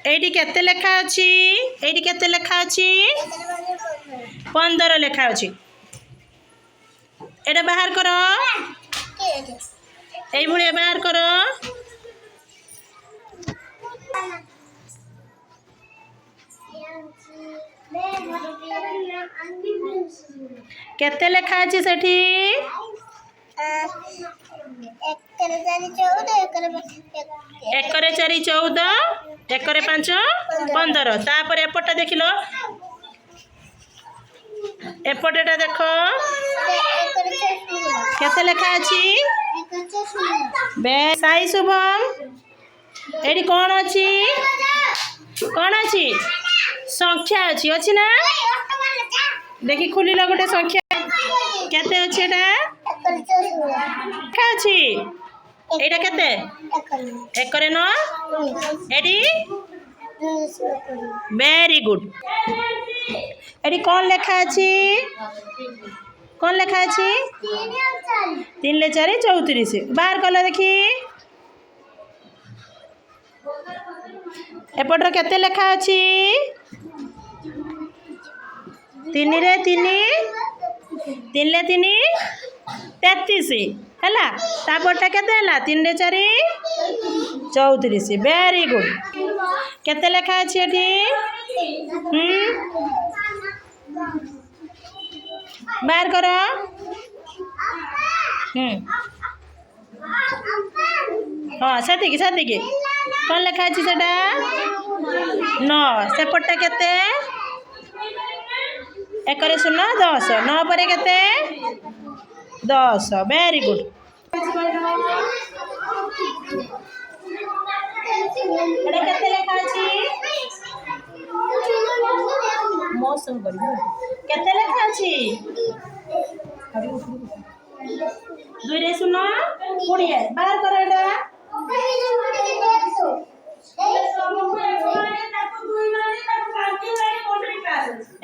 এইটি কেতে লেখা ଅଛି এইটি কেতে লেখা ଅଛି 15 লেখা ଅଛି এটা বাহার কর এই ভଳି বাহার কর কেতে লেখা ଅଛି সেठी 1 4 14 1 5 15 तापर एपटा देखिलो एपटेटा देखो केते लेखा अछि बे साई शुभम एडी कोन अछि संख्या अछि ना देखि खुली लो गोटे संख्या केते अछि एटा का अछि एटा केते 1 रे 9 एडी वेरी गुड एडी कोन लेखा अछि 3 ले 4 34 बाहर कला देखी एपटर केते लेखा अछि 3 रे 3 ले 3 33 हैला तापरटा केते हैला 3 रे 4 34 वेरी गुड केते लेखा अछि एठी बाहर करो हाँ साथी की कौन लेखा अछि सेटा 9 सेपटा केते 1 रे 0 10 9 परे केते 10 वेरी गुड एटा केते लेखा अछि मौसम करी केते लेखा अछि 2 रे 0 20 बाहर कर एटा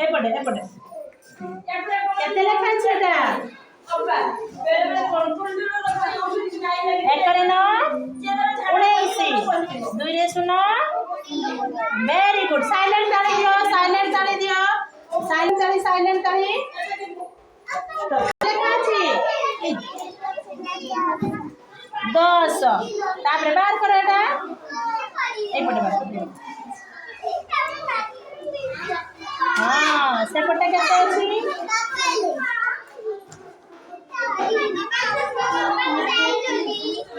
एपटे केते लेखा अछि एटा 1 रे 9 19 2 रे 0 वेरी गुड साइलेंट ताली दियो साइलेंट ताली लेखा अछि 10 तापर बाहर कर एटा एपटे बाहर हाँ सेपटे केते अछि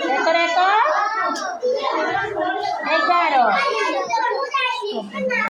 1 रे 1 11